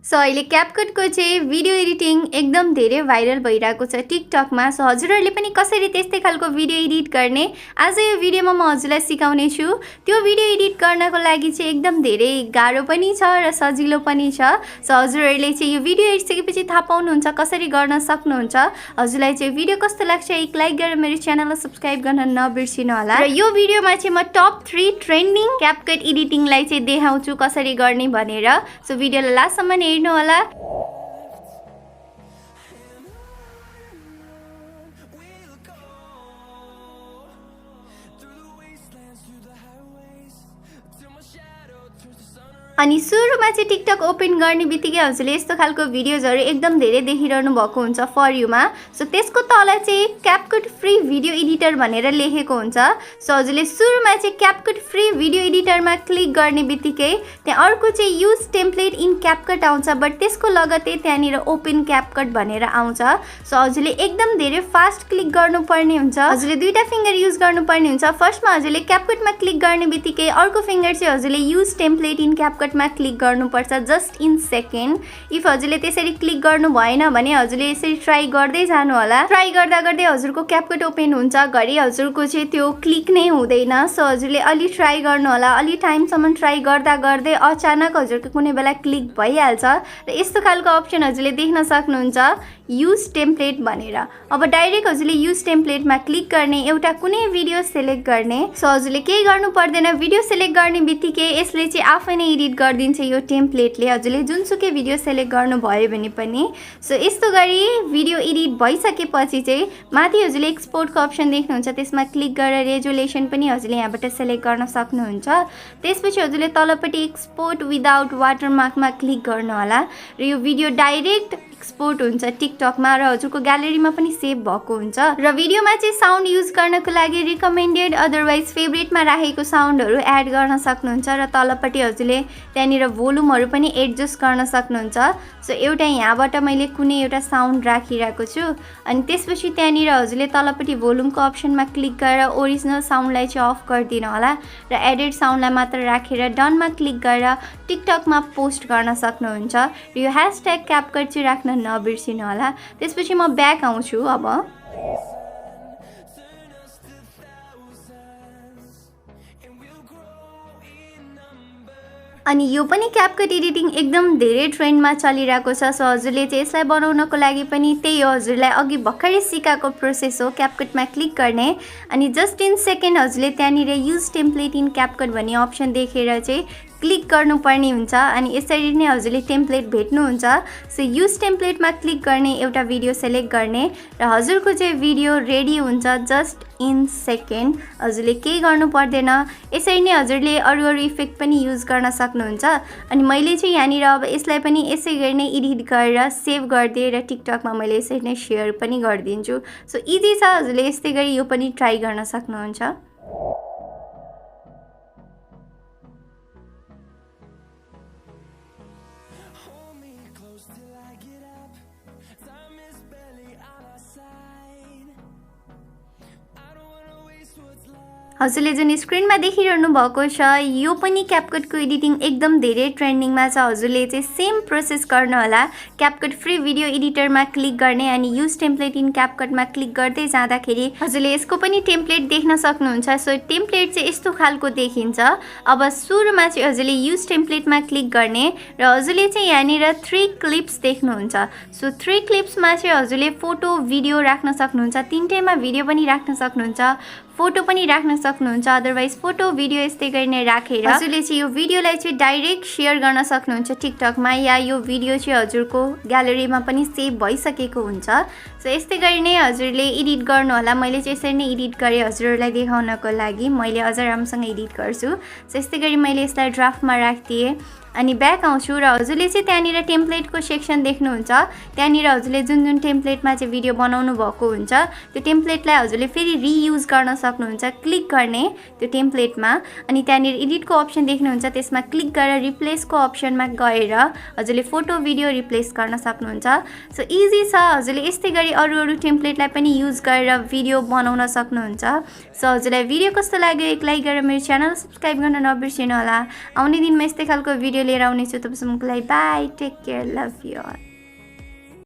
So अहिले क्यापकटको चाहिँ video editing एकदम धेरै भाइरल भइरहेको छ टिकटकमा। सो हजुरहरूले पनि कसरी त्यस्तै खालको भिडियो एडिट गर्ने आज यो भिडियोमा म हजुरलाई सिकाउने छु। त्यो भिडियो एडिट गर्नको लागि चाहिँ एकदम धेरै गाह्रो पनि छ र सजिलो पनि छ। सो हजुरहरूले चाहिँ यो भिडियो हेरिसकेपछि थाहा पाउनुहुन्छ कसरी गर्न सक्नुहुन्छ। हजुरलाई चाहिँ भिडियो कस्तो लाग्छ एक लाइक गरेर मेरो च्यानललाई सब्स्क्राइब गर्न नबिर्सिनु होला। र यो भिडियोमा चाहिँ म टप 3 ट्रेन्डिङ क्यापकट एडिटिङलाई चाहिँ देखाउँछु कसरी गर्ने भनेर। सो भिडियोलाई लास्टसम्म हेर्नु होला। अनि सुरुमा चाहिँ टिकटक ओपन गर्ने बित्तिकै हजुरले यस्तो खालको भिडियोजहरु एकदम धेरै देखिरहनु भएको हुन्छ फर युमा। सो त्यसको तल चाहिँ क्यापकट फ्री भिडियो एडिटर भनेर लेखेको हुन्छ। सो हजुरले सुरुमा चाहिँ क्यापकट फ्री भिडियो एडिटरमा क्लिक गर्ने बित्तिकै त्यहाँ अर्को चाहिँ युज टेम्प्लेट इन क्यापकट आउँछ, बट त्यसको लगतै त्यहाँनिर ओपन क्यापकट भनेर आउँछ। सो हजुरले एकदम धेरै फास्ट क्लिक गर्नुपर्ने हुन्छ। हजुरले दुईटा फिंगर युज गर्नुपर्ने हुन्छ। फर्स्टमा हजुरले क्यापकटमा क्लिक गर्ने बित्तिकै अर्को फिंगर चाहिँ हजुरले युज टेम्प्लेट इन क्यापकट मा क्लिक गर्नुपर्छ जस्ट इन सेकेन्ड। इफ हजुरले त्यसरी क्लिक गर्नु भएन भने हजुरले यसरी ट्राई गर्दै जानु होला। ट्राई गर्दा गर्दै हजुरको क्यापकट ओपन हुन्छ, घरि हजुरको चाहिँ त्यो क्लिक नै हुँदैन। सो हजुरले अलि ट्राई गर्नु होला। अलि टाइमसम्म ट्राई गर्दा गर्दै अचानक हजुरको कुनै बेला क्लिक भइहाल्छ र यस्तो खालको अप्सन हजुरले देख्न सक्नुहुन्छ युज टेम्प्लेट भनेर। अब डाइरेक्ट हजुरले युज टेम्प्लेटमा क्लिक गर्ने, एउटा कुनै भिडियो सिलेक्ट गर्ने। सो हजुरले केही गर्नु पर्दैन। भिडियो सिलेक्ट गर्ने बित्तिकै यसले चाहिँ आफै नै एडिट गरिदिन्छ यो टेम्प्लेटले। हजुरले जुनसुकै भिडियो सिलेक्ट गर्नु भयो भने पनि। सो यस्तो गरी भिडियो एडिट भइसकेपछि चाहिँ माथि हजुरले एक्सपोर्टको अप्सन देख्नुहुन्छ, त्यसमा क्लिक गरेर रेजोल्युसन पनि हजुरले यहाँबाट सिलेक्ट गर्न सक्नुहुन्छ। त्यसपछि हजुरले तलपट्टि एक्सपोर्ट विदाउट वाटरमार्कमा क्लिक गर्नु होला र यो भिडियो डाइरेक्ट एक्सपोर्ट हुन्छ टिकटकमा र हजुरको ग्यालेरीमा पनि सेभ भएको हुन्छ। र भिडियोमा चाहिँ साउन्ड युज गर्नको लागि रिकमेन्डेड अदरवाइज फेभरेटमा राखेको साउन्डहरू एड गर्न सक्नुहुन्छ र तलपट्टि हजुरले त्यहाँनिर भोल्युमहरू पनि एडजस्ट गर्न सक्नुहुन्छ। सो एउटा यहाँबाट मैले कुनै एउटा साउन्ड राखिरहेको छु अनि त्यसपछि त्यहाँनिर हजुरले तलपट्टि भोल्युमको अप्सनमा क्लिक गरेर ओरिजिनल साउन्डलाई चाहिँ अफ गरिदिनु होला र एडेड साउन्डलाई मात्र राखेर डनमा क्लिक गरेर टिकटकमा पोस्ट गर्न सक्नुहुन्छ। र यो ह्यासट्याग क्यापकट चाहिँ राख्न नबिर्सिनु होला। त्यसपछि म ब्याक आउँछु। अब अनि यो पनि क्यापकट एडिटिङ एकदम धेरै ट्रेन्डमा चलिरहेको छ। सो हजुरले चाहिँ यसलाई बनाउनको लागि पनि त्यही हो, हजुरलाई अघि भर्खरै सिकाएको प्रोसेस हो। क्यापकटमा क्लिक गर्ने अनि जस्ट इन सेकेन्ड हजुरले त्यहाँनिर युज टेम्प्लेट इन क्यापकट भन्ने अप्सन देखेर चाहिँ क्लिक गर्नुपर्ने हुन्छ अनि यसरी नै हजुरले टेम्प्लेट भेट्नुहुन्छ। सो युज टेम्प्लेटमा क्लिक गर्ने, एउटा भिडियो सिलेक्ट गर्ने र हजुरको चाहिँ भिडियो रेडी हुन्छ जस्ट इन सेकेन्ड। हजुरले केही गर्नु पर्दैन। यसरी नै हजुरले अरू अरू इफेक्ट पनि युज गर्न सक्नुहुन्छ। अनि मैले चाहिँ यहाँनिर अब यसलाई पनि यसै गरी नै एडिट गरेर सेभ गरिदिएँ र टिकटकमा मैले यसरी नै सेयर पनि गरिदिन्छु। सो इजी छ, हजुरले यस्तै गरी यो पनि ट्राई गर्न सक्नुहुन्छ। हजुरले जुन स्क्रिनमा देखिरहनु भएको छ यो पनि क्यापकटको एडिटिङ एकदम धेरै ट्रेन्डिङमा छ। हजुरले चाहिँ सेम प्रोसेस गर्नु होला। क्यापकट फ्री भिडियो एडिटरमा क्लिक गर्ने अनि युज टेम्प्लेट इन क्यापकटमा क्लिक गर्दै जाँदाखेरि हजुरले यसको पनि टेम्प्लेट देख्न सक्नुहुन्छ। सो टेम्प्लेट चाहिँ यस्तो खालको देखिन्छ। अब सुरुमा चाहिँ हजुरले युज टेम्प्लेटमा क्लिक गर्ने र हजुरले चाहिँ यहाँनिर 3 क्लिप्स देख्नुहुन्छ। सो 3 क्लिप्समा चाहिँ हजुरले फोटो भिडियो राख्न सक्नुहुन्छ। तीनटैमा भिडियो पनि राख्न सक्नुहुन्छ, फोटो पनि राख्न सक्नुहुन्छ। अदरवाइज फोटो भिडियो यस्तै गरी नै राखेर हजुरले चाहिँ यो भिडियोलाई चाहिँ डाइरेक्ट सेयर गर्न सक्नुहुन्छ टिकटकमा, या यो भिडियो चाहिँ हजुरको ग्यालेरीमा पनि सेभ भइसकेको हुन्छ। सो यस्तै गरी नै हजुरले एडिट गर्नु होला। मैले चाहिँ यसरी नै एडिट गरेँ हजुरहरूलाई देखाउनको लागि। मैले अझ राम्रोसँग एडिट गर्छु। सो यस्तै गरी मैले यसलाई ड्राफ्टमा राखिदिएँ अनि ब्याक आउँछु र हजुरले चाहिँ त्यहाँनिर टेम्प्लेटको सेक्सन देख्नुहुन्छ। त्यहाँनिर हजुरले जुन जुन टेम्प्लेटमा चाहिँ भिडियो बनाउनु भएको हुन्छ त्यो टेम्प्लेटलाई हजुरले फेरि रियुज गर्न सक्नुहुन्छ। क्लिक गर्ने त्यो टेम्प्लेटमा अनि त्यहाँनिर एडिटको अप्सन देख्नुहुन्छ, त्यसमा क्लिक गरेर रिप्लेसको अप्सनमा गएर हजुरले फोटो भिडियो रिप्लेस गर्न सक्नुहुन्छ। सो इजी छ। हजुरले यस्तै गरी अरू अरू टेम्प्लेटलाई पनि युज गरेर भिडियो बनाउन सक्नुहुन्छ। सो हजुरलाई भिडियो कस्तो लाग्यो एक लाइक गरेर मेरो च्यानल सब्स्क्राइब गर्न नबिर्सिनु होला। आउने दिनमा यस्तै खालको भिडियो भिडियो लिएर आउनेछु। तबसम्मको लागि bye, take care, love you all.